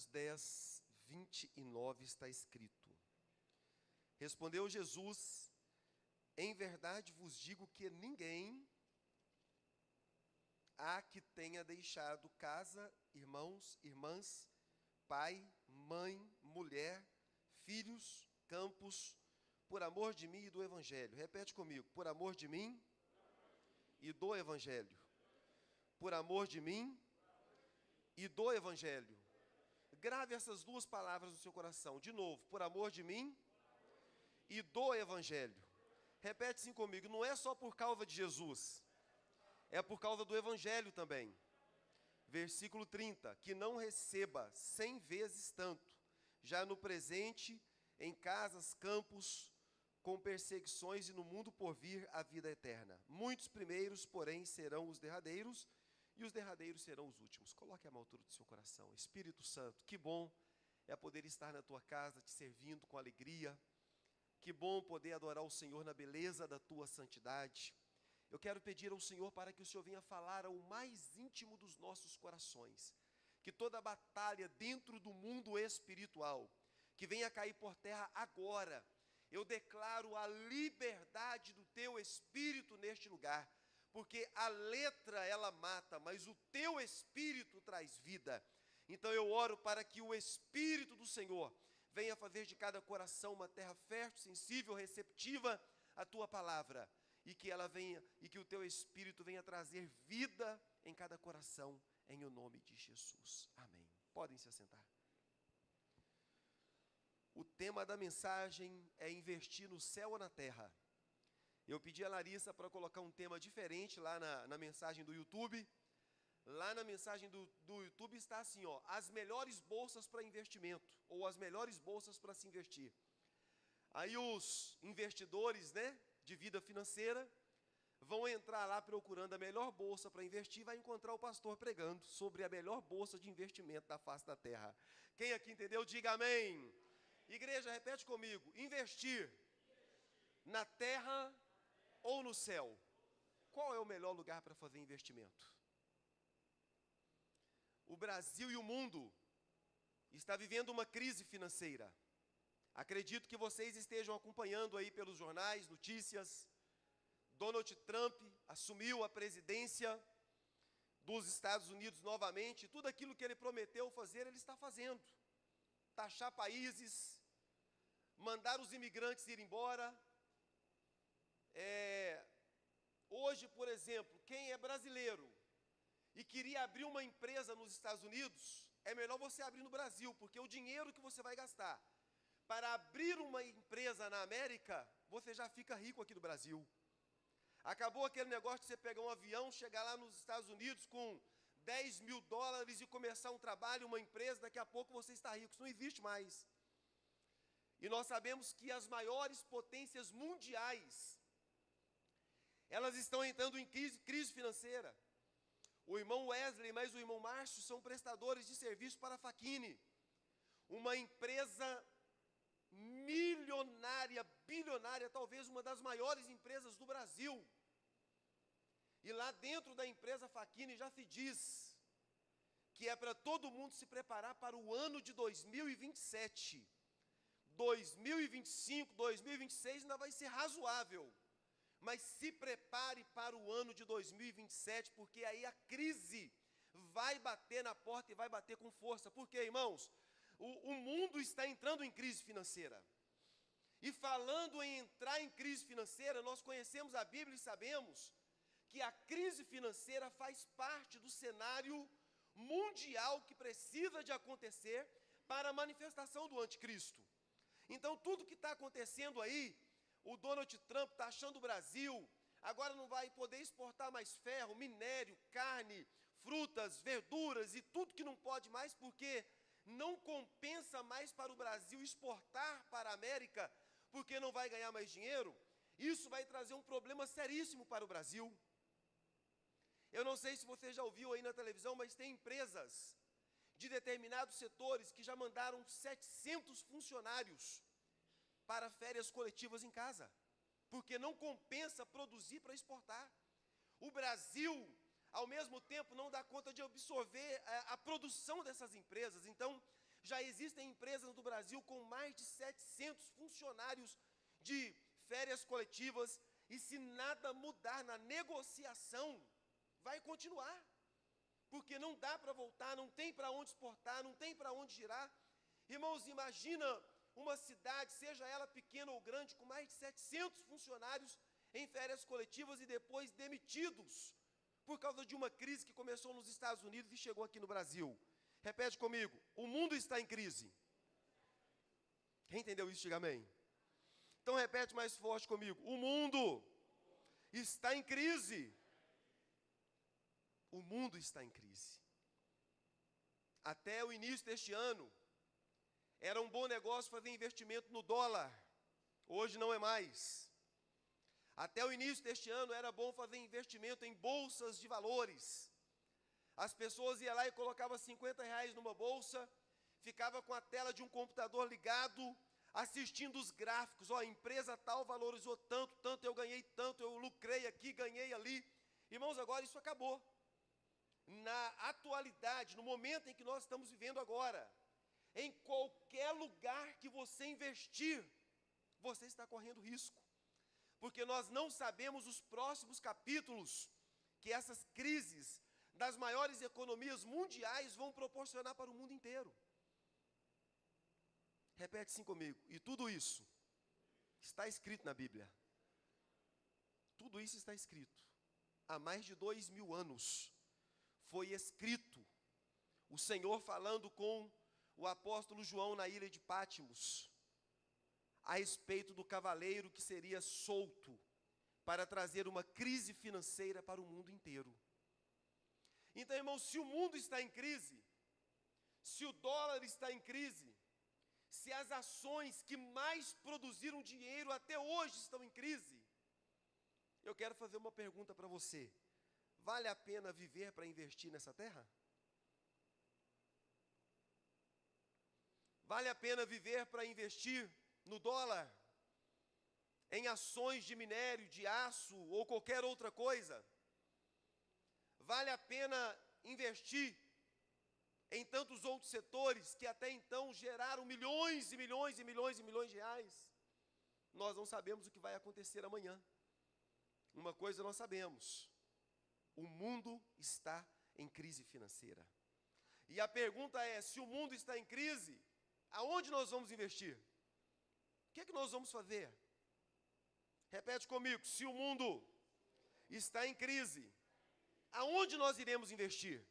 Marcos 10, 29 está escrito: Respondeu Jesus: em verdade vos digo que ninguém há que tenha deixado casa, irmãos, irmãs, pai, mãe, mulher, filhos, campos, por amor de mim e do Evangelho. Repete comigo: por amor de mim e do Evangelho. Por amor de mim e do Evangelho. Grave essas duas palavras no seu coração. De novo: por amor de mim e do Evangelho. Repete assim comigo: não é só por causa de Jesus, é por causa do Evangelho também. Versículo 30, que não receba 100 vezes tanto, já no presente, em casas, campos, com perseguições, e no mundo por vir a vida eterna. Muitos primeiros, porém, serão os derradeiros, e os derradeiros serão os últimos. Coloque a mão à altura do seu coração. Espírito Santo, que bom é poder estar na tua casa, te servindo com alegria. Que bom poder adorar o Senhor na beleza da tua santidade. Eu quero pedir ao Senhor para que o Senhor venha falar ao mais íntimo dos nossos corações. Que toda batalha dentro do mundo espiritual, que venha cair por terra agora. Eu declaro a liberdade do teu Espírito neste lugar. Porque a letra ela mata, mas o teu Espírito traz vida. Então eu oro para que o Espírito do Senhor venha fazer de cada coração uma terra fértil, sensível, receptiva à tua palavra. E que ela venha, e que o teu Espírito venha trazer vida em cada coração, em o nome de Jesus. Amém. Podem se assentar. O tema da mensagem é investir no céu ou na terra. Eu pedi a Larissa para colocar um tema diferente lá na mensagem do YouTube. Lá na mensagem do YouTube está assim, ó: as melhores bolsas para investimento, ou as melhores bolsas para se investir. Aí os investidores, de vida financeira, vão entrar lá procurando a melhor bolsa para investir, vai encontrar o pastor pregando sobre a melhor bolsa de investimento da face da terra. Quem aqui entendeu, diga amém. Igreja, repete comigo: investir na terra ou no céu? Qual é o melhor lugar para fazer investimento? O Brasil e o mundo está vivendo uma crise financeira. Acredito que vocês estejam acompanhando aí pelos jornais, notícias. Donald Trump assumiu a presidência dos Estados Unidos novamente. Tudo aquilo que ele prometeu fazer, ele está fazendo. Taxar países, mandar os imigrantes ir embora. Hoje, por exemplo, quem é brasileiro e queria abrir uma empresa nos Estados Unidos, é melhor você abrir no Brasil, porque o dinheiro que você vai gastar para abrir uma empresa na América, você já fica rico aqui no Brasil. Acabou aquele negócio de você pegar um avião, chegar lá nos Estados Unidos com $10 mil e começar um trabalho, uma empresa, daqui a pouco você está rico. Isso não existe mais. E nós sabemos que as maiores potências mundiais, elas estão entrando em crise financeira. O irmão Wesley, mais o irmão Márcio, são prestadores de serviço para a Facchini, uma empresa milionária, bilionária, talvez uma das maiores empresas do Brasil. E lá dentro da empresa Facchini já se diz que é para todo mundo se preparar para o ano de 2027. 2025, 2026 ainda vai ser razoável. Mas se prepare para o ano de 2027, porque aí a crise vai bater na porta e vai bater com força. Por quê, irmãos? O mundo está entrando em crise financeira. E falando em entrar em crise financeira, nós conhecemos a Bíblia e sabemos que a crise financeira faz parte do cenário mundial que precisa de acontecer para a manifestação do anticristo. Então, tudo que está acontecendo aí, o Donald Trump está achando o Brasil, agora não vai poder exportar mais ferro, minério, carne, frutas, verduras e tudo que não pode mais, porque não compensa mais para o Brasil exportar para a América, porque não vai ganhar mais dinheiro. Isso vai trazer um problema seríssimo para o Brasil. Eu não sei se você já ouviu aí na televisão, mas tem empresas de determinados setores que já mandaram 700 funcionários para férias coletivas em casa, porque não compensa produzir para exportar. O Brasil, ao mesmo tempo, não dá conta de absorver a produção dessas empresas. Então, Já existem empresas do Brasil com mais de 700 funcionários de férias coletivas, e se nada mudar na negociação, vai continuar. Porque não dá para voltar, não tem para onde exportar, não tem para onde girar. Irmãos, imagina uma cidade, seja ela pequena ou grande, com mais de 700 funcionários em férias coletivas e depois demitidos, por causa de uma crise que começou nos Estados Unidos e chegou aqui no Brasil. Repete comigo, o mundo está em crise. Quem entendeu isso, diga amém. Então repete mais forte comigo, o mundo está em crise. O mundo está em crise. Até o início deste ano, era um bom negócio fazer investimento no dólar. Hoje não é mais. Até o início deste ano, era bom fazer investimento em bolsas de valores. As pessoas iam lá e colocavam R$50 numa bolsa, ficava com a tela de um computador ligado, assistindo os gráficos. Ó, a empresa tal valorizou tanto, tanto eu ganhei tanto, eu lucrei aqui, ganhei ali. Irmãos, agora isso acabou. Na atualidade, no momento em que nós estamos vivendo agora, em qualquer lugar que você investir, você está correndo risco. Porque nós não sabemos os próximos capítulos que essas crises das maiores economias mundiais vão proporcionar para o mundo inteiro. Repete assim comigo. E tudo isso está escrito na Bíblia. Tudo isso está escrito. Há mais de 2000 anos foi escrito. O Senhor falando com o apóstolo João na ilha de Pátimos, a respeito do cavaleiro que seria solto para trazer uma crise financeira para o mundo inteiro. Então, irmãos, se o mundo está em crise, se o dólar está em crise, se as ações que mais produziram dinheiro até hoje estão em crise, eu quero fazer uma pergunta para você. Vale a pena viver para investir nessa terra? Vale a pena viver para investir no dólar, em ações de minério, de aço ou qualquer outra coisa? Vale a pena investir em tantos outros setores que até então geraram milhões e milhões e milhões e milhões de reais? Nós não sabemos o que vai acontecer amanhã. Uma coisa nós sabemos: o mundo está em crise financeira. E a pergunta é, se o mundo está em crise, aonde nós vamos investir? O que é que nós vamos fazer? Repete comigo, se o mundo está em crise, aonde nós iremos investir?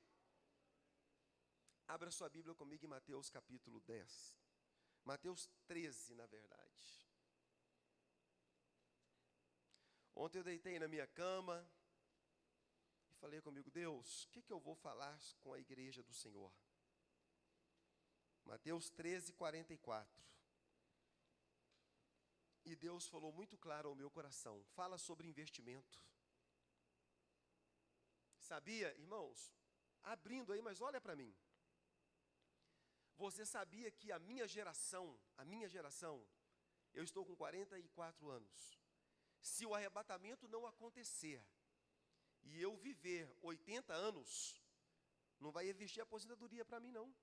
Abra sua Bíblia comigo em Mateus capítulo 10. Mateus 13, na verdade. Ontem eu deitei na minha cama e falei comigo, Deus, o que eu vou falar com a igreja do Senhor? Mateus 13, 44. E Deus falou muito claro ao meu coração, fala sobre investimento. Sabia, irmãos, abrindo aí, mas olha para mim. Você sabia que a minha geração, eu estou com 44 anos. Se o arrebatamento não acontecer e eu viver 80 anos, não vai existir aposentadoria para mim não.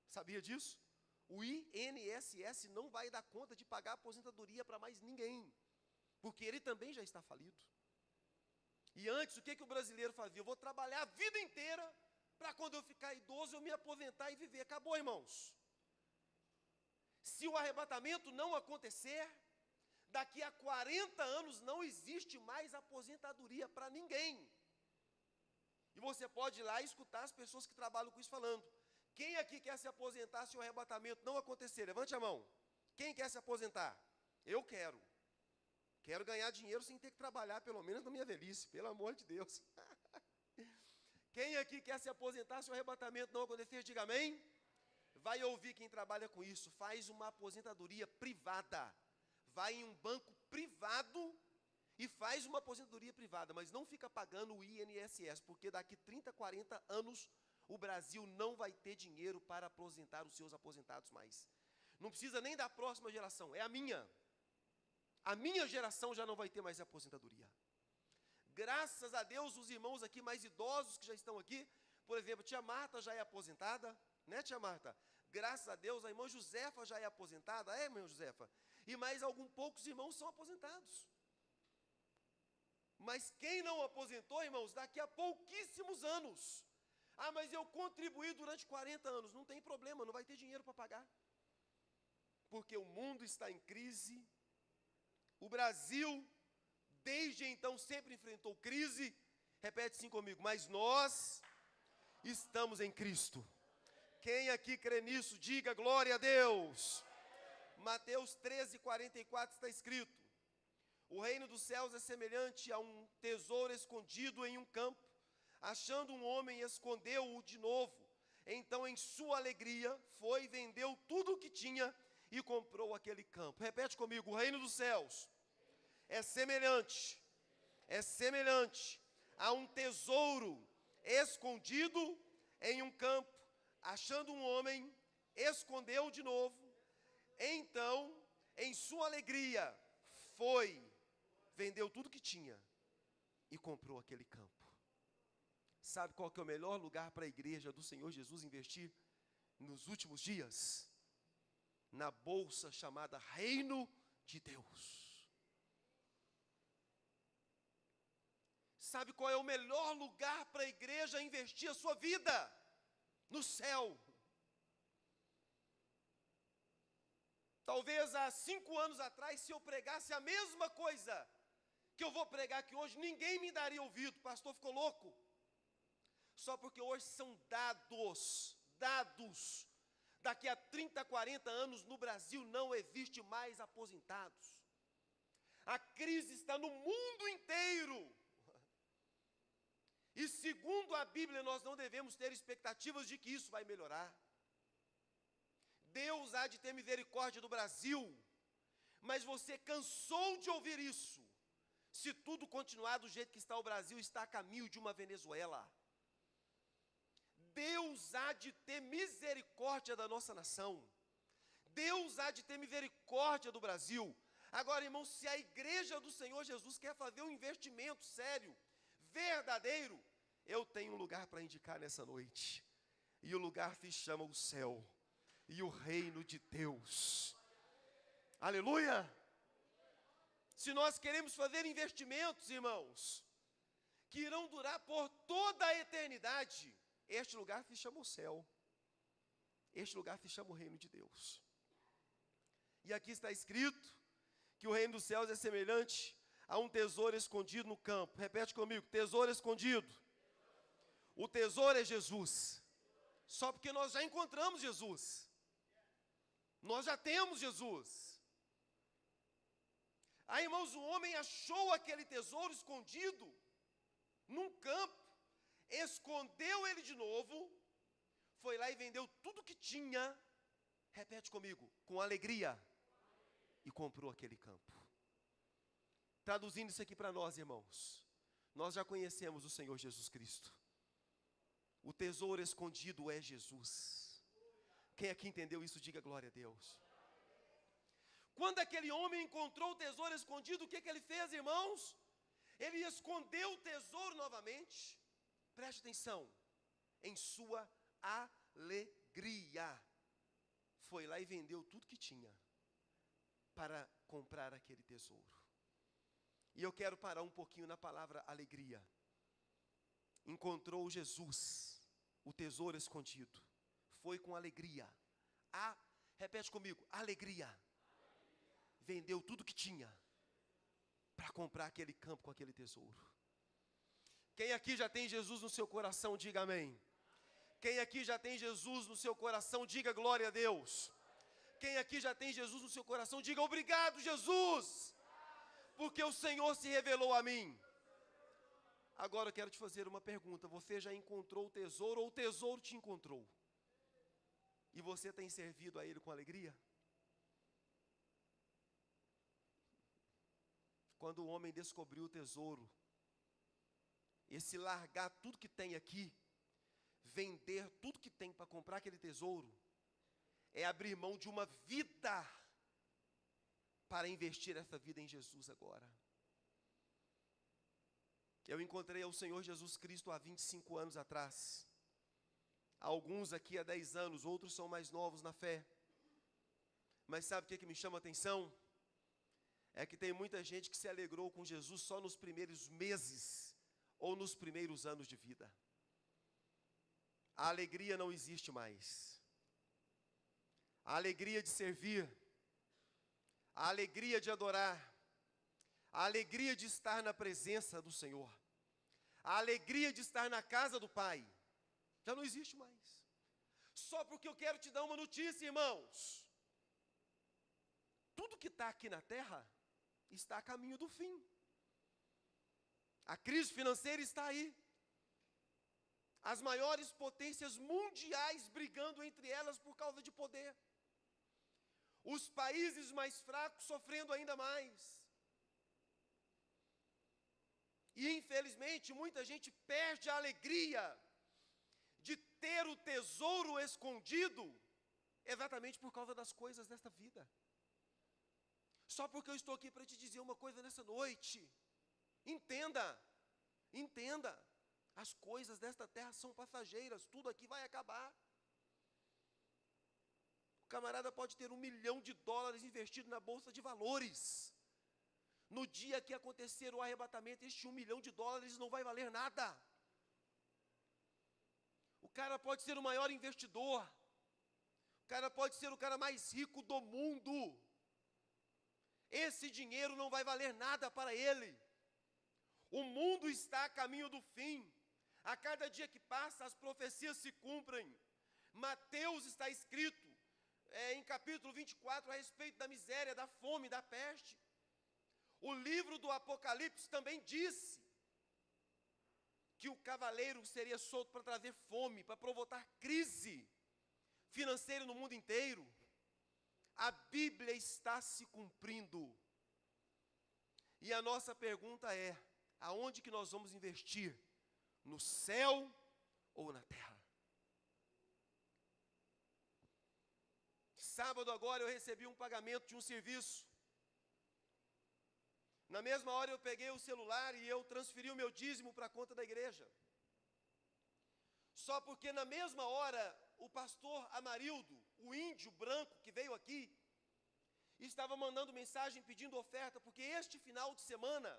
Sabia disso? O INSS não vai dar conta de pagar aposentadoria para mais ninguém, porque ele também já está falido. E antes, o que o brasileiro fazia? Eu vou trabalhar a vida inteira para quando eu ficar idoso eu me aposentar e viver. Acabou, irmãos. Se o arrebatamento não acontecer, daqui a 40 anos não existe mais aposentadoria para ninguém. E você pode ir lá e escutar as pessoas que trabalham com isso falando. Quem aqui quer se aposentar se o arrebatamento não acontecer? Levante a mão. Quem quer se aposentar? Eu quero. Quero ganhar dinheiro sem ter que trabalhar, pelo menos na minha velhice, pelo amor de Deus. Quem aqui quer se aposentar se o arrebatamento não acontecer? Diga amém. Vai ouvir quem trabalha com isso. Faz uma aposentadoria privada. Vai em um banco privado e faz uma aposentadoria privada, mas não fica pagando o INSS, porque daqui 30, 40 anos o Brasil não vai ter dinheiro para aposentar os seus aposentados mais. Não precisa nem da próxima geração, é a minha. A minha geração já não vai ter mais aposentadoria. Graças a Deus, os irmãos aqui mais idosos que já estão aqui, por exemplo, tia Marta já é aposentada, né, tia Marta? graças a Deus, a irmã Josefa já é aposentada, irmã Josefa? E mais poucos irmãos são aposentados. Mas quem não aposentou, irmãos, daqui a pouquíssimos anos. Ah, mas eu contribuí durante 40 anos. Não tem problema, não vai ter dinheiro para pagar. Porque o mundo está em crise. O Brasil, desde então, sempre enfrentou crise. Repete assim comigo, mas nós estamos em Cristo. Quem aqui crê nisso, diga glória a Deus. Mateus 13:44 está escrito: o reino dos céus é semelhante a um tesouro escondido em um campo. Achando um homem, escondeu-o de novo. Então, em sua alegria, foi e vendeu tudo o que tinha e comprou aquele campo. Repete comigo, o reino dos céus é semelhante a um tesouro escondido em um campo. Achando um homem, escondeu de novo. Então, em sua alegria, foi, vendeu tudo que tinha e comprou aquele campo. Sabe qual que é o melhor lugar para a igreja do Senhor Jesus investir nos últimos dias? Na bolsa chamada Reino de Deus. Sabe qual é o melhor lugar para a igreja investir a sua vida? No céu. Talvez há 5 anos atrás, se eu pregasse a mesma coisa que eu vou pregar aqui hoje, ninguém me daria ouvido. O pastor ficou louco. Só porque hoje são dados. Daqui a 30, 40 anos no Brasil não existe mais aposentados. A crise está no mundo inteiro. E segundo a Bíblia, nós não devemos ter expectativas de que isso vai melhorar. Deus há de ter misericórdia do Brasil, mas você cansou de ouvir isso. Se tudo continuar do jeito que está o Brasil, está a caminho de uma Venezuela. Deus há de ter misericórdia da nossa nação. Deus há de ter misericórdia do Brasil. Agora, irmãos, se a igreja do Senhor Jesus quer fazer um investimento sério, verdadeiro, eu tenho um lugar para indicar nessa noite. E o lugar se chama o céu. E o reino de Deus. Aleluia! Se nós queremos fazer investimentos, irmãos, que irão durar por toda a eternidade, este lugar se chama o céu. Este lugar se chama o reino de Deus. E aqui está escrito que o reino dos céus é semelhante a um tesouro escondido no campo. Repete comigo, tesouro escondido. O tesouro é Jesus. Só porque nós já encontramos Jesus. Nós já temos Jesus. Aí, irmãos, o homem achou aquele tesouro escondido num campo, escondeu ele de novo, foi lá e vendeu tudo que tinha, repete comigo, com alegria, e comprou aquele campo. Traduzindo isso aqui para nós, irmãos, nós já conhecemos o Senhor Jesus Cristo. O tesouro escondido é Jesus. Quem aqui entendeu isso, diga glória a Deus. Quando aquele homem encontrou o tesouro escondido, o que ele fez, irmãos? Ele escondeu o tesouro novamente. Preste atenção. Em sua alegria. Foi lá e vendeu tudo que tinha para comprar aquele tesouro. E eu quero parar um pouquinho na palavra alegria. Encontrou Jesus, o tesouro escondido. Foi com alegria. Repete comigo, alegria. Vendeu tudo que tinha para comprar aquele campo com aquele tesouro. Quem aqui já tem Jesus no seu coração, diga amém. Quem aqui já tem Jesus no seu coração, diga glória a Deus. Quem aqui já tem Jesus no seu coração, diga obrigado, Jesus, porque o Senhor se revelou a mim. Agora eu quero te fazer uma pergunta. Você já encontrou o tesouro ou o tesouro te encontrou? E você tem servido a Ele com alegria? Quando o homem descobriu o tesouro, esse largar tudo que tem aqui, vender tudo que tem para comprar aquele tesouro, é abrir mão de uma vida para investir essa vida em Jesus agora. Eu encontrei o Senhor Jesus Cristo há 25 anos atrás. Alguns aqui há 10 anos, outros são mais novos na fé. Mas sabe o que me chama a atenção? É que tem muita gente que se alegrou com Jesus só nos primeiros meses ou nos primeiros anos de vida. A alegria não existe mais. A alegria de servir, a alegria de adorar, a alegria de estar na presença do Senhor, a alegria de estar na casa do Pai, já não existe mais. Só porque eu quero te dar uma notícia, irmãos. Tudo que está aqui na terra está a caminho do fim. A crise financeira está aí. As maiores potências mundiais brigando entre elas por causa de poder. Os países mais fracos sofrendo ainda mais. E infelizmente muita gente perde a alegria de ter o tesouro escondido exatamente por causa das coisas desta vida. Só porque eu estou aqui para te dizer uma coisa nessa noite. Entenda, entenda. As coisas desta terra são passageiras, tudo aqui vai acabar. O camarada pode ter $1 milhão investido na bolsa de valores. No dia que acontecer o arrebatamento, este $1 milhão não vai valer nada. O cara pode ser o maior investidor. O cara pode ser o cara mais rico do mundo. Esse dinheiro não vai valer nada para ele. O mundo está a caminho do fim. A cada dia que passa, as profecias se cumprem. Mateus está escrito, em capítulo 24, a respeito da miséria, da fome, da peste. O livro do Apocalipse também disse que o cavaleiro seria solto para trazer fome, para provocar crise financeira no mundo inteiro. A Bíblia está se cumprindo. E a nossa pergunta é: aonde que nós vamos investir? No céu ou na terra? Sábado agora eu recebi um pagamento de um serviço. Na mesma hora eu peguei o celular e eu transferi o meu dízimo para a conta da igreja. Só porque na mesma hora o pastor Amarildo, o índio branco que veio aqui, estava mandando mensagem pedindo oferta, porque este final de semana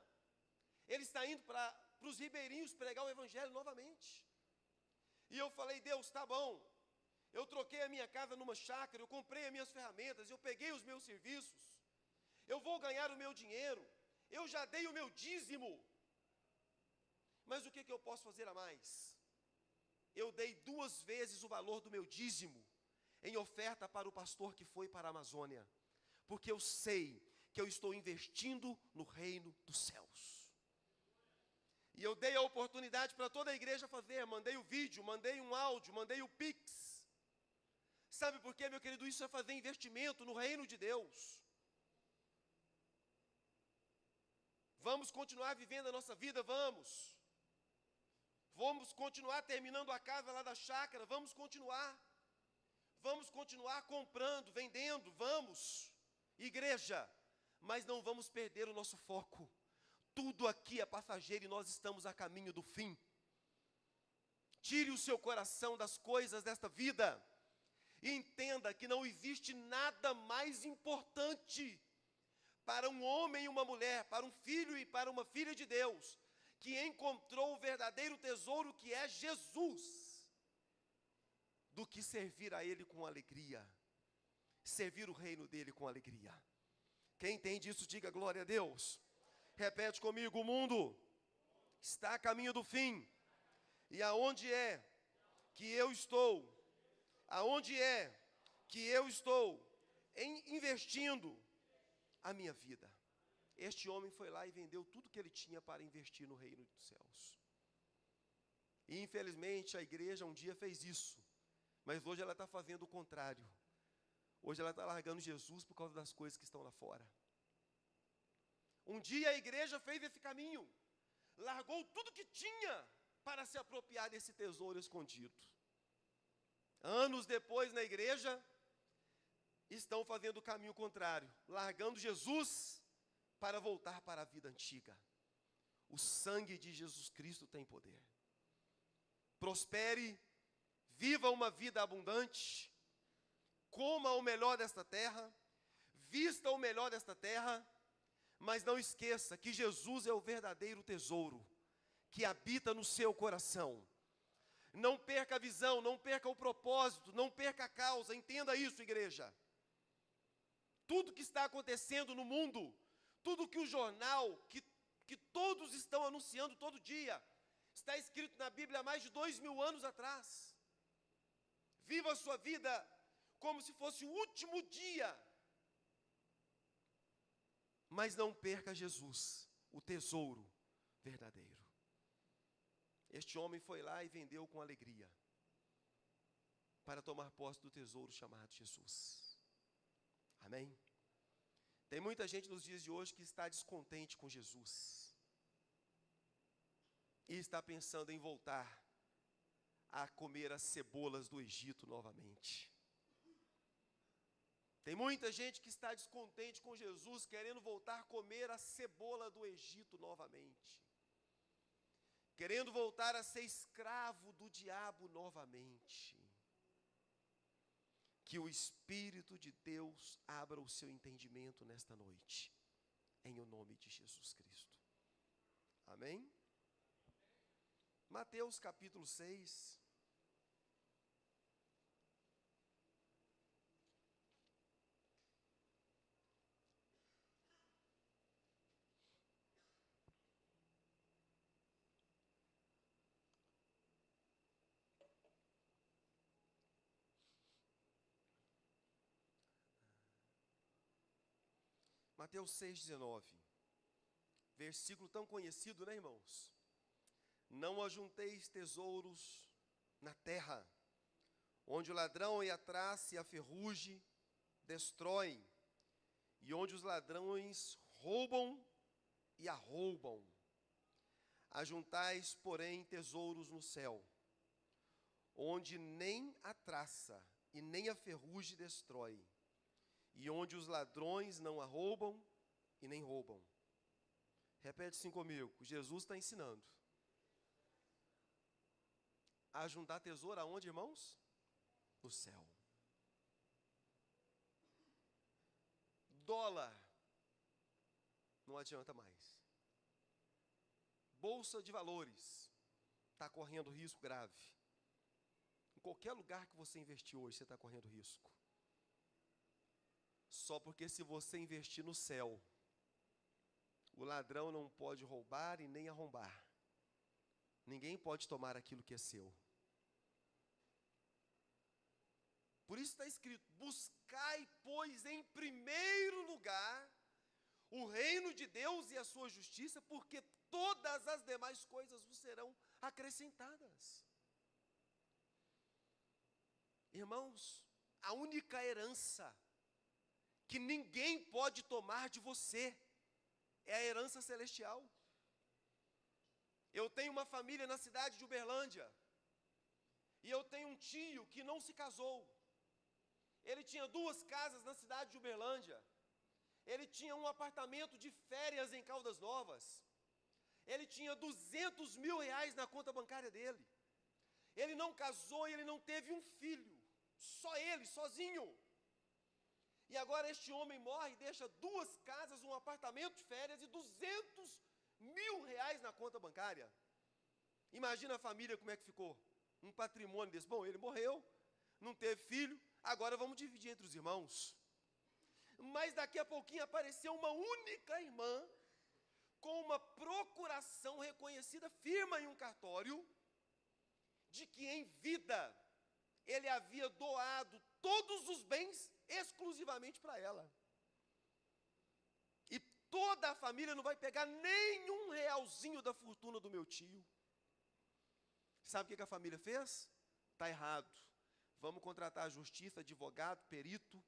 ele está indo para os ribeirinhos pregar o evangelho novamente. E eu falei: Deus, tá bom. Eu troquei a minha casa numa chácara, eu comprei as minhas ferramentas, eu peguei os meus serviços, eu vou ganhar o meu dinheiro, eu já dei o meu dízimo. Mas o que eu posso fazer a mais? Eu dei 2 vezes o valor do meu dízimo em oferta para o pastor que foi para a Amazônia, porque eu sei que eu estou investindo no reino dos céus. E eu dei a oportunidade para toda a igreja fazer, mandei o vídeo, mandei um áudio, mandei o Pix. Sabe por quê, meu querido? Isso é fazer investimento no reino de Deus. Vamos continuar vivendo a nossa vida? Vamos. Vamos continuar terminando a casa lá da chácara? Vamos continuar. Vamos continuar comprando, vendendo? Vamos. Igreja, mas não vamos perder o nosso foco. Tudo aqui é passageiro e nós estamos a caminho do fim. Tire o seu coração das coisas desta vida e entenda que não existe nada mais importante para um homem e uma mulher, para um filho e para uma filha de Deus, que encontrou o verdadeiro tesouro que é Jesus, do que servir a Ele com alegria, servir o reino dEle com alegria. Quem entende isso, diga glória a Deus. Repete comigo: o mundo está a caminho do fim. E aonde é que eu estou? Aonde é que eu estou investindo a minha vida? Este homem foi lá e vendeu tudo que ele tinha para investir no reino dos céus. E infelizmente a igreja um dia fez isso, mas hoje ela está fazendo o contrário. Hoje ela está largando Jesus por causa das coisas que estão lá fora. Um dia a igreja fez esse caminho, largou tudo que tinha para se apropriar desse tesouro escondido. Anos depois, na igreja, estão fazendo o caminho contrário, largando Jesus para voltar para a vida antiga. O sangue de Jesus Cristo tem poder. Prospere, viva uma vida abundante, coma o melhor desta terra, vista o melhor desta terra, mas não esqueça que Jesus é o verdadeiro tesouro que habita no seu coração. Não perca a visão, não perca o propósito, não perca a causa, entenda isso, igreja. Tudo que está acontecendo no mundo, tudo que o jornal, que todos estão anunciando todo dia, está escrito na Bíblia há mais de 2000 anos atrás. Viva a sua vida como se fosse o último dia, mas não perca Jesus, o tesouro verdadeiro. Este homem foi lá e vendeu com alegria, para tomar posse do tesouro chamado Jesus. Amém? Tem muita gente nos dias de hoje que está descontente com Jesus, e está pensando em voltar a comer as cebolas do Egito novamente. Tem muita gente que está descontente com Jesus, querendo voltar a comer a cebola do Egito novamente. Querendo voltar a ser escravo do diabo novamente. Que o Espírito de Deus abra o seu entendimento nesta noite, em o nome de Jesus Cristo. Amém? Mateus capítulo 6. Mateus 6,19, versículo tão conhecido, né, irmãos? Não ajunteis tesouros na terra, onde o ladrão e a traça e a ferrugem destroem, e onde os ladrões roubam e arrombam. Ajuntais, porém, tesouros no céu, onde nem a traça e nem a ferrugem destrói, e onde os ladrões não arrombam e nem roubam. Repete assim comigo, Jesus está ensinando. A juntar tesouro aonde, irmãos? No céu. Dólar, não adianta mais. Bolsa de valores, está correndo risco grave. Em qualquer lugar que você investir hoje, você está correndo risco. Só porque se você investir no céu, o ladrão não pode roubar e nem arrombar. Ninguém pode tomar aquilo que é seu. Por isso está escrito, buscai, pois, em primeiro lugar, o reino de Deus e a sua justiça, porque todas as demais coisas vos serão acrescentadas. Irmãos, a única herança que ninguém pode tomar de você é a herança celestial. Eu tenho uma família na cidade de Uberlândia, e eu tenho um tio que não se casou. Ele tinha 2 casas na cidade de Uberlândia. Ele tinha um apartamento de férias em Caldas Novas. Ele tinha R$200.000 na conta bancária dele. Ele não casou e ele não teve um filho. Só ele, sozinho. E agora este homem morre e deixa 2 casas, um apartamento de férias e R$200.000 na conta bancária. Imagina a família como é que ficou. Um patrimônio desse. Bom, ele morreu, não teve filho, agora vamos dividir entre os irmãos. Mas daqui a pouquinho apareceu uma única irmã com uma procuração reconhecida, firma em um cartório, de que em vida ele havia doado todos os bens exclusivamente para ela. E toda a família não vai pegar nenhum realzinho da fortuna do meu tio. Sabe o que a família fez? Está errado. Vamos contratar a justiça, advogado, perito,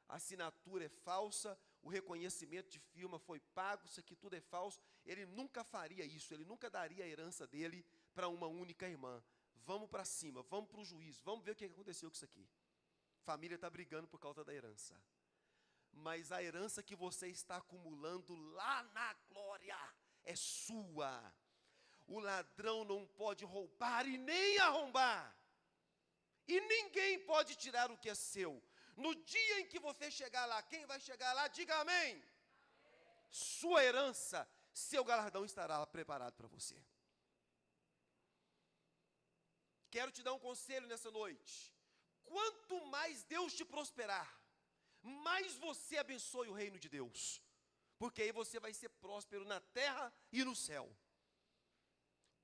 a assinatura é falsa, o reconhecimento de firma foi pago, isso aqui tudo é falso. Ele nunca faria isso, ele nunca daria a herança dele para uma única irmã. Vamos para cima, vamos para o juiz, vamos ver o que aconteceu com isso aqui. Família está brigando por causa da herança. Mas a herança que você está acumulando lá na glória é sua. O ladrão não pode roubar e nem arrombar. E ninguém pode tirar o que é seu. No dia em que você chegar lá, quem vai chegar lá, diga amém. Sua herança, seu galardão estará preparado para você. Quero te dar um conselho nessa noite. Quanto mais Deus te prosperar, mais você abençoe o reino de Deus. Porque aí você vai ser próspero na terra e no céu.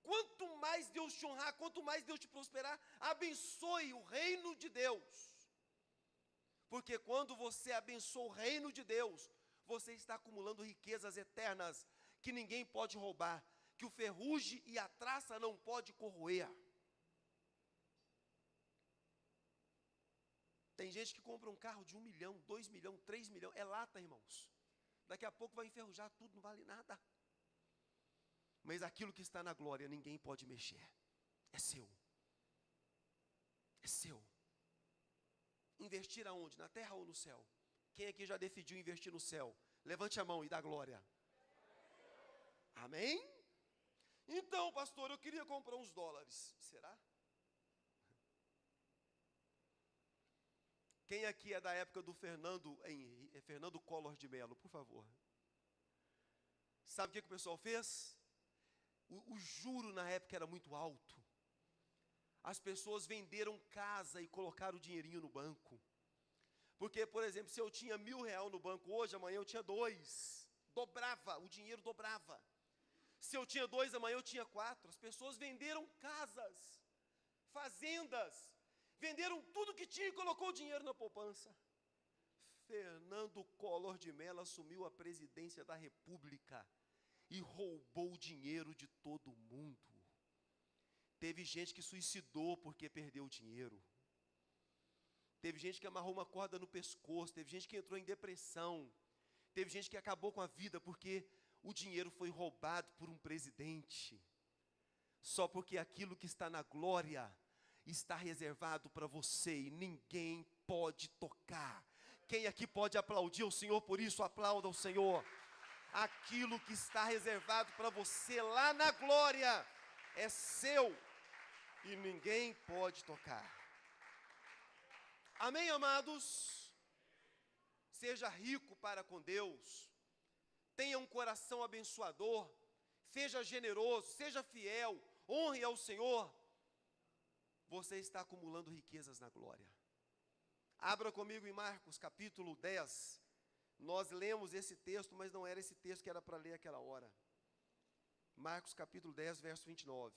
Quanto mais Deus te honrar, quanto mais Deus te prosperar, abençoe o reino de Deus. Porque quando você abençoa o reino de Deus, você está acumulando riquezas eternas que ninguém pode roubar, que o ferrugem e a traça não pode corroer. Tem gente que compra um carro de 1 milhão, 2 milhões, 3 milhões, é lata, irmãos. Daqui a pouco vai enferrujar tudo, não vale nada. Mas aquilo que está na glória, ninguém pode mexer. É seu. É seu. Investir aonde? Na terra ou no céu? Quem aqui já decidiu investir no céu? Levante a mão e dá glória. Amém? Então, pastor, eu queria comprar uns dólares. Será? Quem aqui é da época do Fernando Collor de Mello, por favor? Sabe o que o pessoal fez? O juro na época era muito alto. As pessoas venderam casa e colocaram o dinheirinho no banco. Porque, por exemplo, se eu tinha R$1.000 no banco hoje, amanhã eu tinha 2. Dobrava, o dinheiro dobrava. Se eu tinha 2, amanhã eu tinha 4. As pessoas venderam casas, fazendas, venderam tudo que tinha e colocou o dinheiro na poupança. Fernando Collor de Mello assumiu a presidência da República e roubou o dinheiro de todo mundo. Teve gente que suicidou porque perdeu o dinheiro. Teve gente que amarrou uma corda no pescoço. Teve gente que entrou em depressão. Teve gente que acabou com a vida porque o dinheiro foi roubado por um presidente. Só porque aquilo que está na glória está reservado para você e ninguém pode tocar. Quem aqui pode aplaudir o Senhor por isso? Aplauda o Senhor. Aquilo que está reservado para você lá na glória é seu e ninguém pode tocar. Amém, amados? Seja rico para com Deus, tenha um coração abençoador, seja generoso, seja fiel, honre ao Senhor. Você está acumulando riquezas na glória. Abra comigo em Marcos capítulo 10. Nós lemos esse texto, mas não era esse texto que era para ler aquela hora. Marcos capítulo 10, verso 29.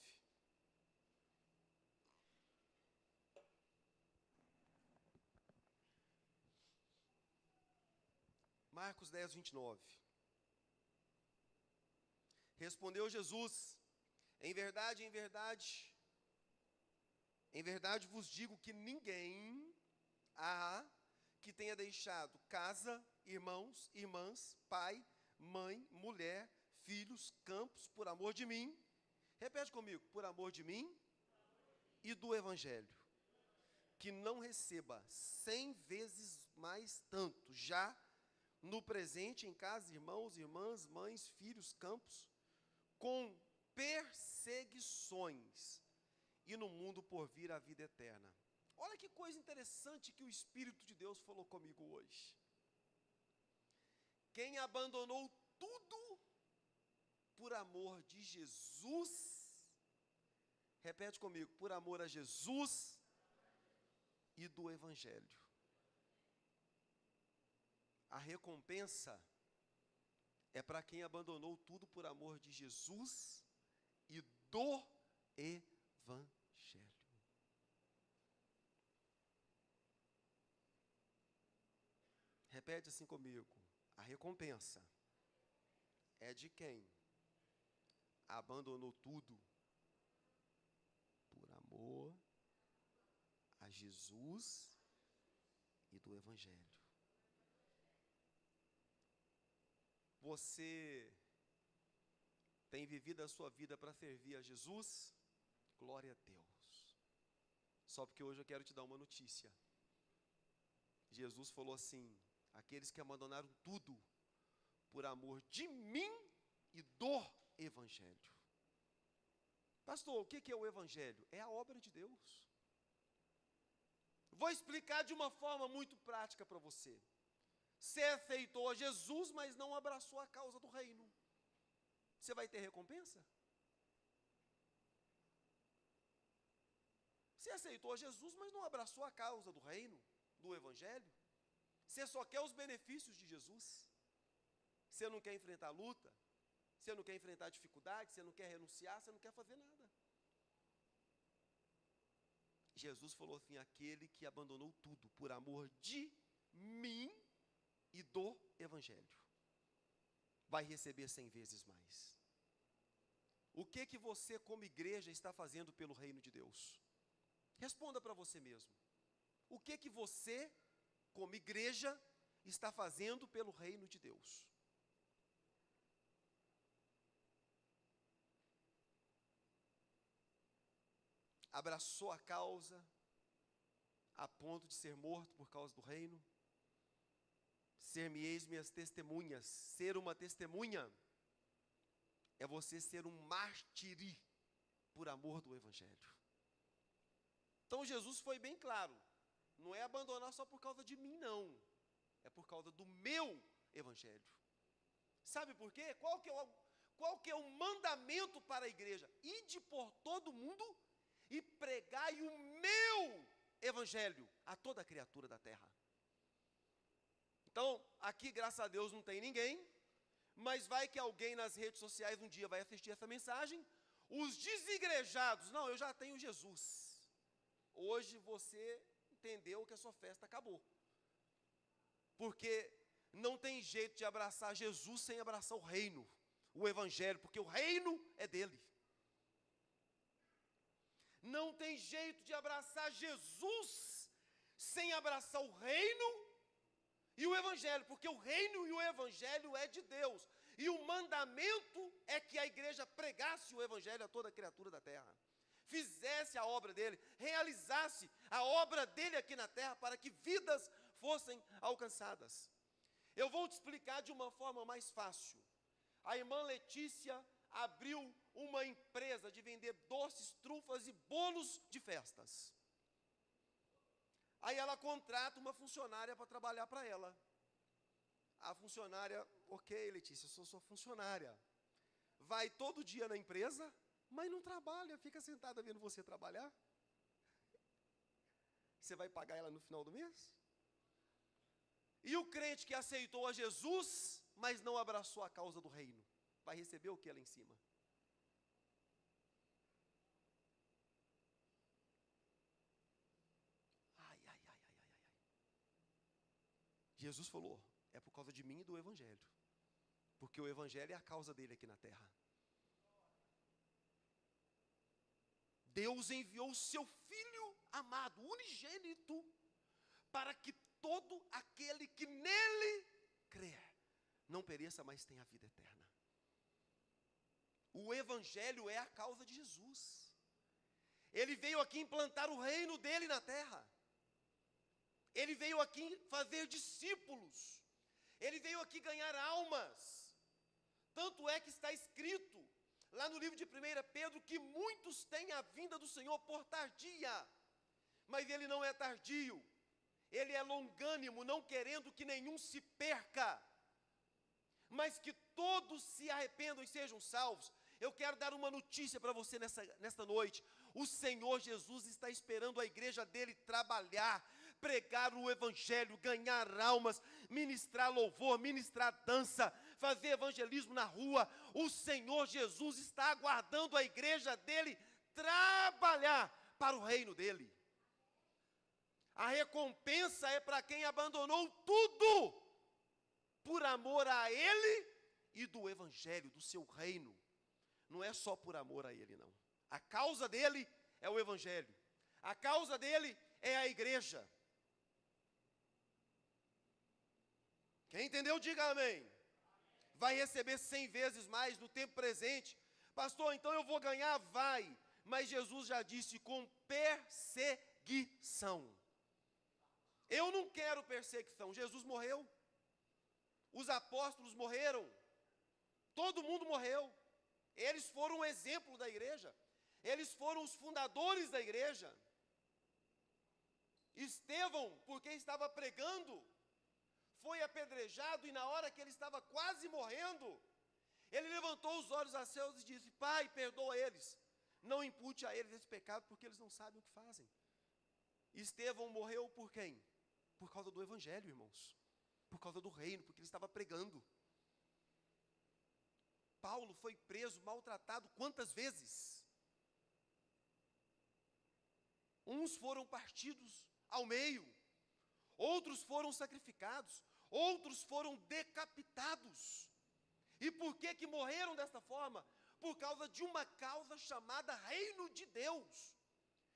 Marcos 10, 29. Respondeu Jesus: em verdade, em verdade vos digo que ninguém há que tenha deixado casa, irmãos, irmãs, pai, mãe, mulher, filhos, campos, por amor de mim. Repete comigo: por amor de mim e do evangelho, que não receba 100 vezes mais tanto, já no presente em casa, irmãos, irmãs, mães, filhos, campos, com perseguições, e no mundo por vir a vida eterna. Olha que coisa interessante que o Espírito de Deus falou comigo hoje. Quem abandonou tudo por amor de Jesus, repete comigo: por amor a Jesus e do evangelho. A recompensa é para quem abandonou tudo por amor de Jesus e do evangelho. Repete assim comigo: a recompensa é de quem abandonou tudo por amor a Jesus e do evangelho. Você tem vivido a sua vida para servir a Jesus? Glória a Deus. Só porque hoje eu quero te dar uma notícia. Jesus falou assim: aqueles que abandonaram tudo por amor de mim e do evangelho. Pastor, o que é o evangelho? É a obra de Deus. Vou explicar de uma forma muito prática para você. Você aceitou a Jesus, mas não abraçou a causa do reino. Você vai ter recompensa? Você aceitou a Jesus, mas não abraçou a causa do reino, do evangelho? Você só quer os benefícios de Jesus? Você não quer enfrentar a luta? Você não quer enfrentar a dificuldade? Você não quer renunciar? Você não quer fazer nada? Jesus falou assim: aquele que abandonou tudo por amor de mim e do evangelho, vai receber 100 vezes mais. O que você como igreja está fazendo pelo reino de Deus? Responda para você mesmo. O que você como igreja está fazendo pelo reino de Deus? Abraçou a causa a ponto de ser morto por causa do reino? Ser-me-eis minhas testemunhas. Ser uma testemunha é você ser um mártire por amor do evangelho. Então Jesus foi bem claro, não é abandonar só por causa de mim, não. É por causa do meu evangelho. Sabe por quê? Qual que é o mandamento para a igreja? Ide por todo mundo e pregai o meu evangelho a toda criatura da terra. Então, aqui, graças a Deus, não tem ninguém, mas vai que alguém nas redes sociais um dia vai assistir essa mensagem. Os desigrejados, não, eu já tenho Jesus. Hoje você entendeu que a sua festa acabou. Porque não tem jeito de abraçar Jesus sem abraçar o reino, o evangelho, porque o reino é dele. Não tem jeito de abraçar Jesus sem abraçar o reino e o evangelho, porque o reino e o evangelho é de Deus. E o mandamento é que a igreja pregasse o evangelho a toda criatura da terra. Fizesse a obra dele, realizasse a obra dele aqui na terra para que vidas fossem alcançadas. Eu vou te explicar de uma forma mais fácil. A irmã Letícia abriu uma empresa de vender doces, trufas e bolos de festas. Aí ela contrata uma funcionária para trabalhar para ela. A funcionária, ok, Letícia, eu sou sua funcionária. Vai todo dia na empresa, mas não trabalha, fica sentada vendo você trabalhar. Você vai pagar ela no final do mês? E o crente que aceitou a Jesus, mas não abraçou a causa do reino, vai receber o que lá em cima? Jesus falou, é por causa de mim e do evangelho. Porque o evangelho é a causa dele aqui na terra. Deus enviou o seu Filho amado, unigênito, para que todo aquele que nele crer, não pereça, mas tenha a vida eterna. O evangelho é a causa de Jesus. Ele veio aqui implantar o reino dele na terra. Ele veio aqui fazer discípulos. Ele veio aqui ganhar almas. Tanto é que está escrito lá no livro de 1 Pedro que muitos têm a vinda do Senhor por tardia. Mas ele não é tardio. Ele é longânimo, não querendo que nenhum se perca, mas que todos se arrependam e sejam salvos. Eu quero dar uma notícia para você nesta noite. O Senhor Jesus está esperando a igreja dele trabalhar, pregar o evangelho, ganhar almas, ministrar louvor, ministrar dança, fazer evangelismo na rua. O Senhor Jesus está aguardando a igreja dele trabalhar para o reino dele. A recompensa é para quem abandonou tudo por amor a ele e do evangelho, do seu reino. Não é só por amor a ele, não. A causa dele é o evangelho. A causa dele é a igreja. Quem entendeu, diga amém. Vai receber 100 vezes mais no tempo presente. Pastor, então eu vou ganhar? Vai. Mas Jesus já disse, com perseguição. Eu não quero perseguição. Jesus morreu. Os apóstolos morreram. Todo mundo morreu. Eles foram um exemplo da igreja. Eles foram os fundadores da igreja. Estevão, porque estava pregando, foi apedrejado, e na hora que ele estava quase morrendo, ele levantou os olhos a céus e disse: Pai, perdoa eles, não impute a eles esse pecado, porque eles não sabem o que fazem. Estevão morreu por quem? Por causa do evangelho, irmãos, por causa do reino, porque ele estava pregando. Paulo foi preso, maltratado quantas vezes? Uns foram partidos ao meio, outros foram sacrificados, outros foram decapitados. E por que morreram desta forma? Por causa de uma causa chamada Reino de Deus.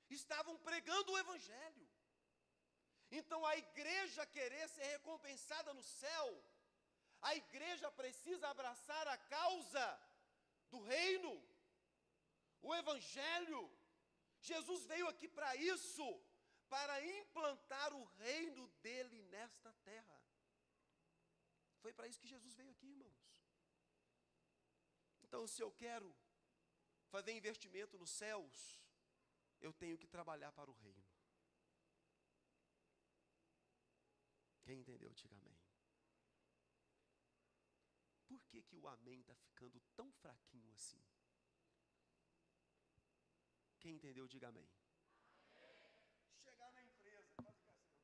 Estavam pregando o evangelho. Então, a igreja querer ser recompensada no céu, a igreja precisa abraçar a causa do reino, o evangelho. Jesus veio aqui para isso, para implantar o reino dele nesta terra. Foi para isso que Jesus veio aqui, irmãos. Então, se eu quero fazer investimento nos céus, eu tenho que trabalhar para o reino. Quem entendeu, diga amém. Por que o amém está ficando tão fraquinho assim? Quem entendeu, diga amém. Chegar na empresa, quase que assim.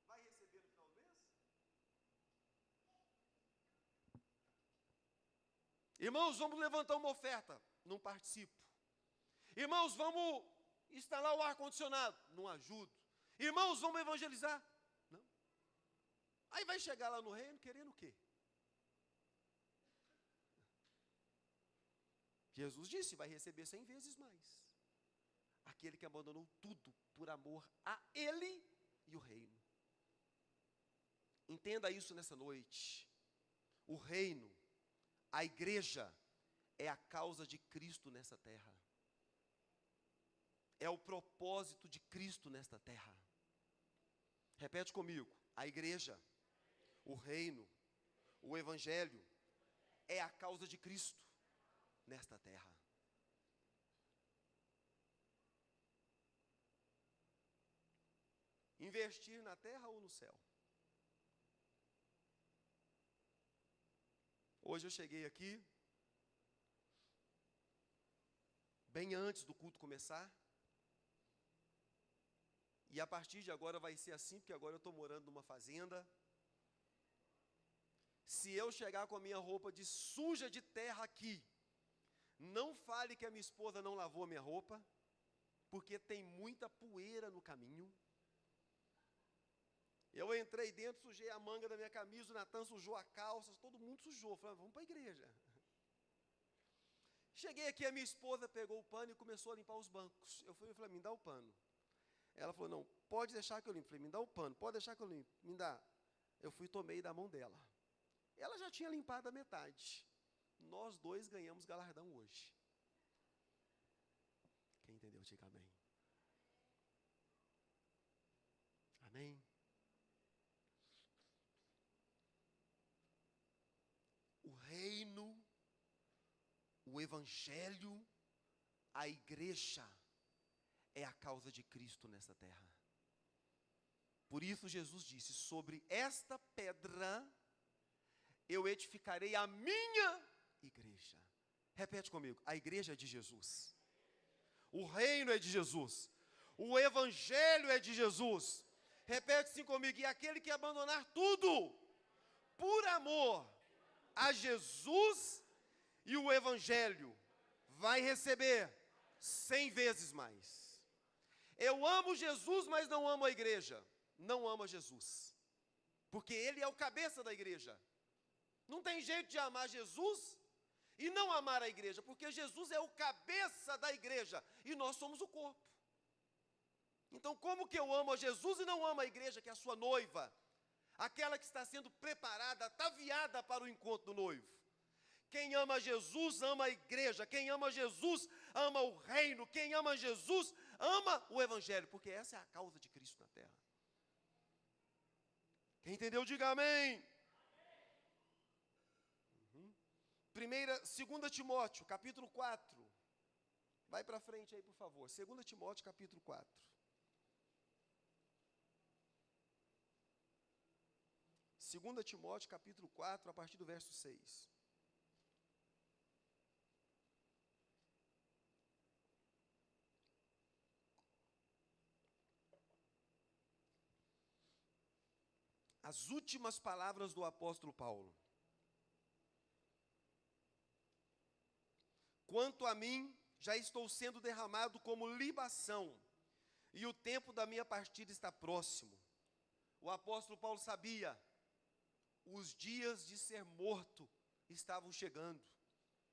Vai receber no final do mês? Irmãos, vamos levantar uma oferta. Não participo. Irmãos, vamos instalar o ar-condicionado. Não ajudo. Irmãos, vamos evangelizar. Não. Aí vai chegar lá no reino querendo o quê? Jesus disse: vai receber 100 vezes mais. Aquele que abandonou tudo por amor a Ele e o reino. Entenda isso nessa noite. O reino, a igreja, é a causa de Cristo nessa terra. É o propósito de Cristo nesta terra. Repete comigo: a igreja, o reino, o evangelho, é a causa de Cristo nesta terra. Investir na terra ou no céu? Hoje eu cheguei aqui, bem antes do culto começar, e a partir de agora vai ser assim, porque agora eu estou morando numa fazenda. Se eu chegar com a minha roupa de suja de terra aqui, não fale que a minha esposa não lavou a minha roupa, porque tem muita poeira no caminho. Eu entrei dentro, sujei a manga da minha camisa, o Natan sujou a calça, todo mundo sujou. Falei: vamos para a igreja. Cheguei aqui, a minha esposa pegou o pano e começou a limpar os bancos. Eu falei: me dá o pano. Ela falou: não, pode deixar que eu limpo. Eu falei: me dá o pano, pode deixar que eu limpo. Me dá. Eu fui e tomei da mão dela. Ela já tinha limpado a metade. Nós dois ganhamos galardão hoje. Quem entendeu, diga amém. Amém. O reino, o evangelho, a igreja é a causa de Cristo nessa terra. Por isso Jesus disse: sobre esta pedra eu edificarei a minha igreja. Repete comigo: a igreja é de Jesus. O reino é de Jesus. O evangelho é de Jesus. Repete assim comigo: e aquele que abandonar tudo por amor a Jesus e o evangelho vai receber 100 vezes mais. Eu amo Jesus, mas não amo a igreja. Não amo a Jesus, porque Ele é o cabeça da igreja. Não tem jeito de amar Jesus e não amar a igreja, porque Jesus é o cabeça da igreja e nós somos o corpo. Então, como que eu amo a Jesus e não amo a igreja, que é a sua noiva, aquela que está sendo preparada, ataviada para o encontro do noivo? Quem ama Jesus, ama a igreja. Quem ama Jesus, ama o reino. Quem ama Jesus, ama o evangelho, porque essa é a causa de Cristo na terra. Quem entendeu, diga amém. 2 Timóteo, capítulo 4, Vai para frente aí, por favor. 2 Timóteo, capítulo 4. 2 Timóteo, capítulo 4, a partir do verso 6. As últimas palavras do apóstolo Paulo. Quanto a mim, já estou sendo derramado como libação, e o tempo da minha partida está próximo. O apóstolo Paulo sabia, os dias de ser morto estavam chegando.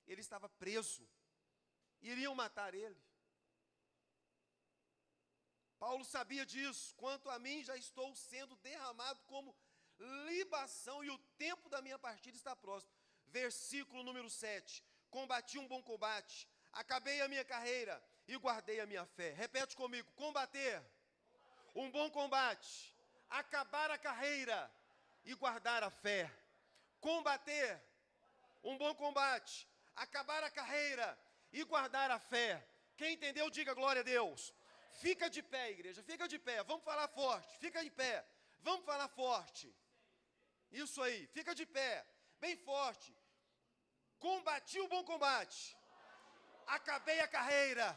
Ele estava preso, iriam matar ele. Paulo sabia disso. Quanto a mim, já estou sendo derramado como libação, e o tempo da minha partida está próximo. Versículo número 7. Combati um bom combate, acabei a minha carreira e guardei a minha fé. Repete comigo: combater um bom combate, acabar a carreira e guardar a fé. Combater um bom combate, acabar a carreira e guardar a fé. Quem entendeu, diga glória a Deus. Fica de pé, igreja, fica de pé. Vamos falar forte, fica de pé. Vamos falar forte. Isso aí, fica de pé, bem forte. Combati o bom combate, acabei a carreira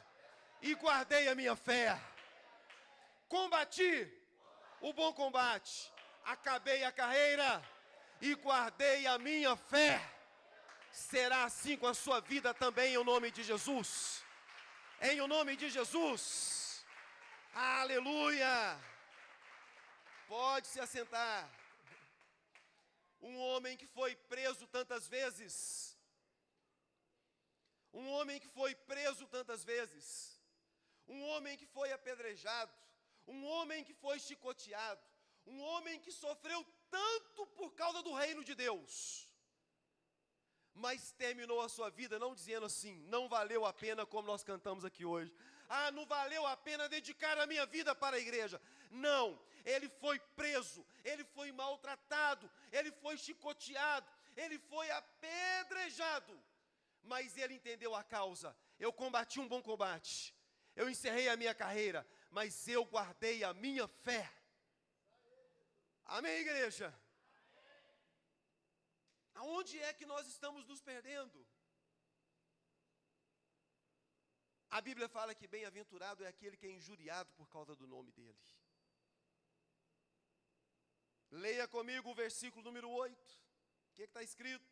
e guardei a minha fé. Combati o bom combate, acabei a carreira e guardei a minha fé. Será assim com a sua vida também, em nome de Jesus. Em o nome de Jesus. Aleluia! Pode se assentar. Um homem que foi preso tantas vezes. Um homem que foi preso tantas vezes. Um homem que foi apedrejado. Um homem que foi chicoteado. Um homem que sofreu tanto por causa do reino de Deus. Mas terminou a sua vida não dizendo assim: não valeu a pena, como nós cantamos aqui hoje. Ah, não valeu a pena dedicar a minha vida para a igreja. Não, ele foi preso, ele foi maltratado, ele foi chicoteado, ele foi apedrejado. Mas ele entendeu a causa. Eu combati um bom combate, eu encerrei a minha carreira, mas eu guardei a minha fé. Amém, igreja? Aonde é que nós estamos nos perdendo? A Bíblia fala que bem-aventurado é aquele que é injuriado por causa do nome dele. Leia comigo o versículo número 8. O que está escrito?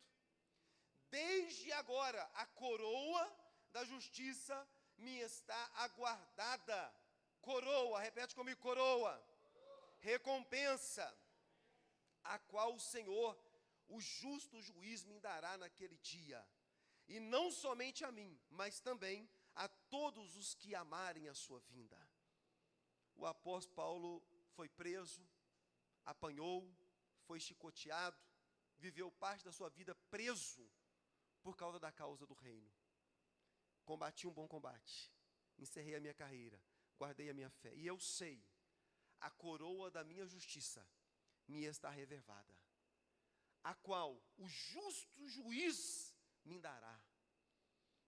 Desde agora a coroa da justiça me está aguardada. Coroa, repete comigo, coroa. Recompensa, a qual o Senhor, o justo juiz, me dará naquele dia. E não somente a mim, mas também a todos os que amarem a sua vinda. O apóstolo Paulo foi preso, apanhou, foi chicoteado, viveu parte da sua vida preso por causa da causa do reino. Combati um bom combate, encerrei a minha carreira, guardei a minha fé. E eu sei, a coroa da minha justiça me está reservada, a qual o justo juiz me dará.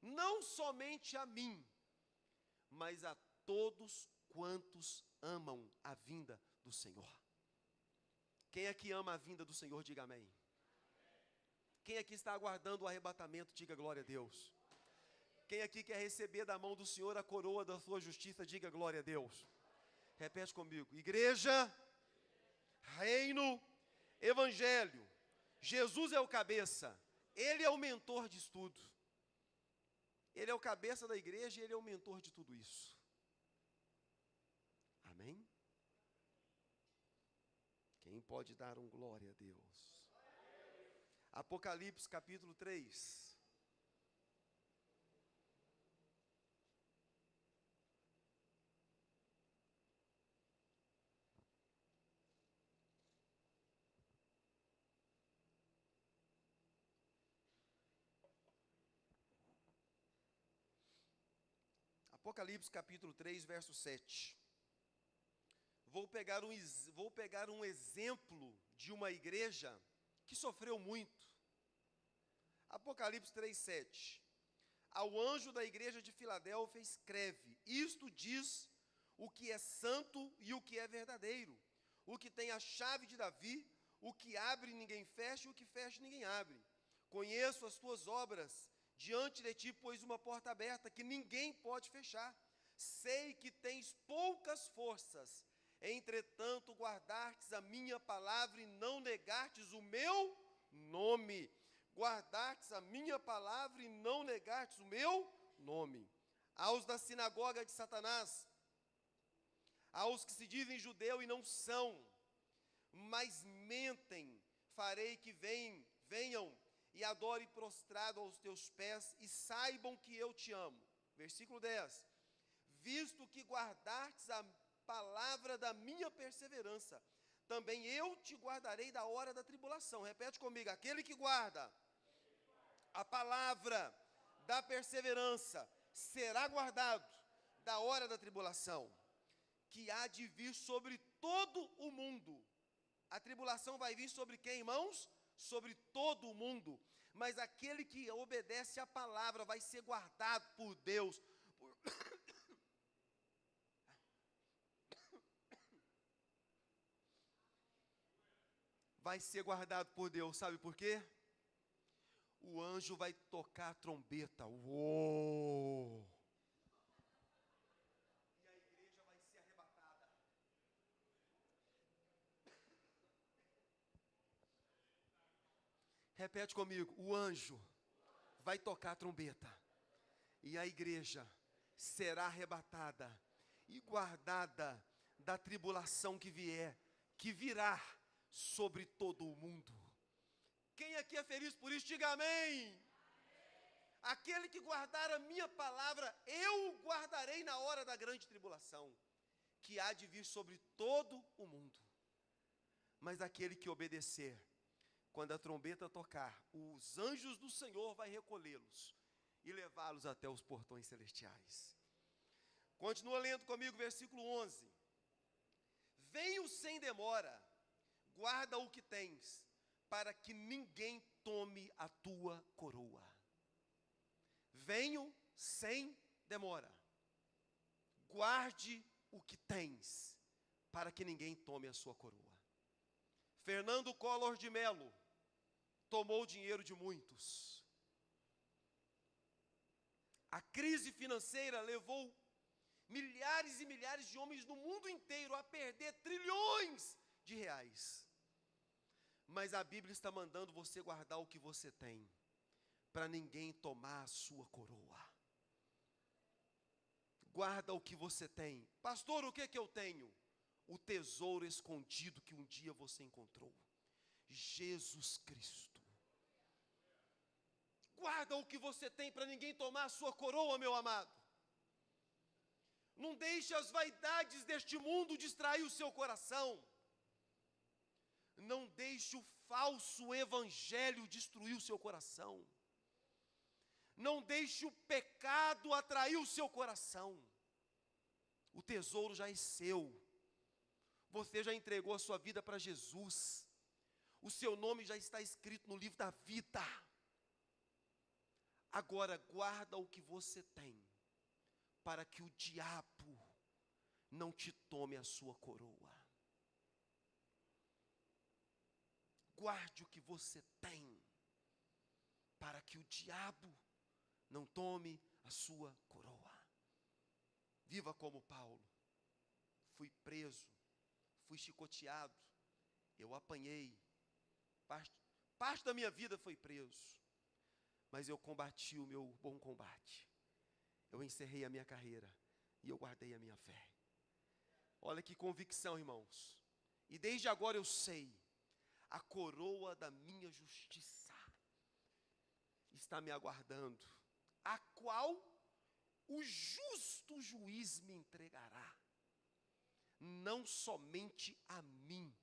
Não somente a mim, mas a todos quantos amam a vinda do Senhor. Quem aqui ama a vinda do Senhor, diga amém. Quem aqui está aguardando o arrebatamento, diga glória a Deus. Quem aqui quer receber da mão do Senhor a coroa da sua justiça, diga glória a Deus. Repete comigo: igreja, reino, evangelho. Jesus é o cabeça, Ele é o mentor de tudo. Ele é o cabeça da igreja e Ele é o mentor de tudo isso. Amém? Quem pode dar um glória a Deus? Apocalipse capítulo 3. Apocalipse capítulo 3, verso 7. Vou pegar um exemplo de uma igreja que sofreu muito. Apocalipse 3, 7. Ao anjo da igreja de Filadélfia escreve: isto diz o que é santo e o que é verdadeiro, o que tem a chave de Davi, o que abre ninguém fecha, e o que fecha ninguém abre. Conheço as tuas obras, diante de ti pôs uma porta aberta, que ninguém pode fechar. Sei que tens poucas forças, entretanto guardastes a minha palavra e não negastes o meu nome. Guardastes a minha palavra e não negastes o meu nome. Aos da sinagoga de Satanás, aos que se dizem judeu e não são, mas mentem, farei que venham e adorem prostrado aos teus pés e saibam que eu te amo. Versículo 10. Visto que guardastes a palavra da minha perseverança, também eu te guardarei da hora da tribulação. Repete comigo: aquele que guarda a palavra da perseverança será guardado da hora da tribulação, que há de vir sobre todo o mundo. A tribulação vai vir sobre quem, irmãos? Sobre todo o mundo. Mas aquele que obedece à palavra vai ser guardado por Deus. Vai ser guardado por Deus, sabe por quê? O anjo vai tocar a trombeta. Uou! E a igreja vai ser arrebatada. Repete comigo: o anjo vai tocar a trombeta, e a igreja será arrebatada e guardada da tribulação que virá sobre todo o mundo. Quem aqui é feliz por isso, diga amém. Aquele que guardar a minha palavra, eu o guardarei na hora da grande tribulação, que há de vir sobre todo o mundo. Mas aquele que obedecer, quando a trombeta tocar, os anjos do Senhor vai recolhê-los e levá-los até os portões celestiais. Continua lendo comigo, versículo 11. Venho sem demora, guarda o que tens, para que ninguém tome a tua coroa. Venho sem demora, guarde o que tens, para que ninguém tome a sua coroa. Fernando Collor de Mello tomou o dinheiro de muitos. A crise financeira levou milhares e milhares de homens no mundo inteiro a perder trilhões de reais. Mas a Bíblia está mandando você guardar o que você tem, para ninguém tomar a sua coroa. Guarda o que você tem. Pastor, o que eu tenho? O tesouro escondido que um dia você encontrou. Jesus Cristo. Guarda o que você tem para ninguém tomar a sua coroa, meu amado. Não deixe as vaidades deste mundo distrair o seu coração. Não deixe o falso evangelho destruir o seu coração. Não deixe o pecado atrair o seu coração. O tesouro já é seu. Você já entregou a sua vida para Jesus. O seu nome já está escrito no livro da vida. Agora guarda o que você tem, para que o diabo não te tome a sua coroa. Guarde o que você tem, para que o diabo não tome a sua coroa. Viva como Paulo. Fui preso, fui chicoteado, eu apanhei, parte da minha vida foi preso, mas eu combati o meu bom combate. Eu encerrei a minha carreira e eu guardei a minha fé. Olha que convicção, irmãos. E desde agora eu sei, a coroa da minha justiça está me aguardando, a qual o justo juiz me entregará, não somente a mim,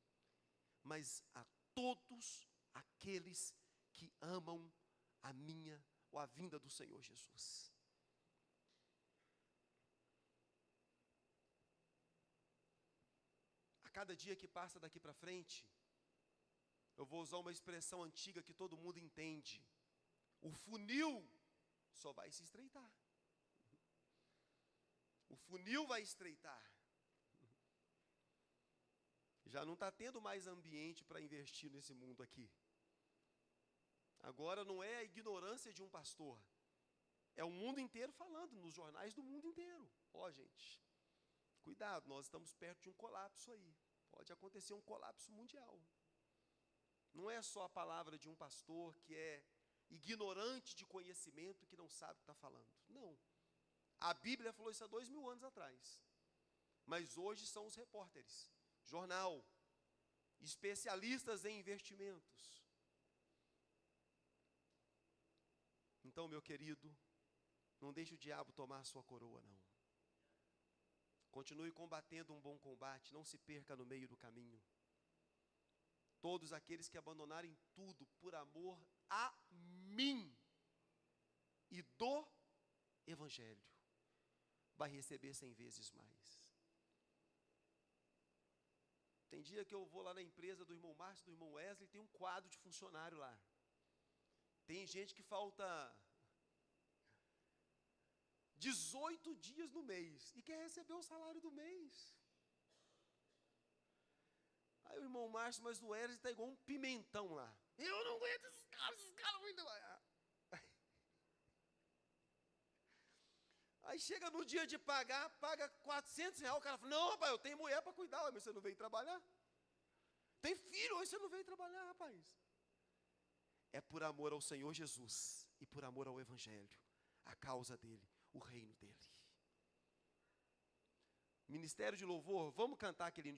mas a todos aqueles que amam a minha ou a vinda do Senhor Jesus. A cada dia que passa daqui para frente, eu vou usar uma expressão antiga que todo mundo entende. O funil só vai se estreitar. O funil vai estreitar. Já não está tendo mais ambiente para investir nesse mundo aqui. Agora não é a ignorância de um pastor. É o mundo inteiro falando, nos jornais do mundo inteiro. Gente, cuidado, nós estamos perto de um colapso aí. Pode acontecer um colapso mundial. Não é só a palavra de um pastor que é ignorante de conhecimento, que não sabe o que está falando. Não. A Bíblia falou isso há 2000 anos atrás. Mas hoje são os repórteres, jornal, especialistas em investimentos. Então, meu querido, não deixe o diabo tomar a sua coroa, não. Continue combatendo um bom combate, não se perca no meio do caminho. Todos aqueles que abandonarem tudo por amor a mim e do Evangelho, vai receber 100 vezes mais. Tem dia que eu vou lá na empresa do irmão Márcio, do irmão Wesley, tem um quadro de funcionário lá. Tem gente que falta 18 dias no mês e quer receber o salário do mês. Aí o irmão Márcio, mas o Wesley está igual um pimentão lá. Eu não aguento esses caras vão trabalhar. Aí chega no dia de pagar, paga R$400, o cara fala, não, rapaz, eu tenho mulher para cuidar, mas você não veio trabalhar? Tem filho, hoje você não veio trabalhar, rapaz. É por amor ao Senhor Jesus e por amor ao Evangelho, a causa dele, o reino dele. Ministério de louvor, vamos cantar aquele hino.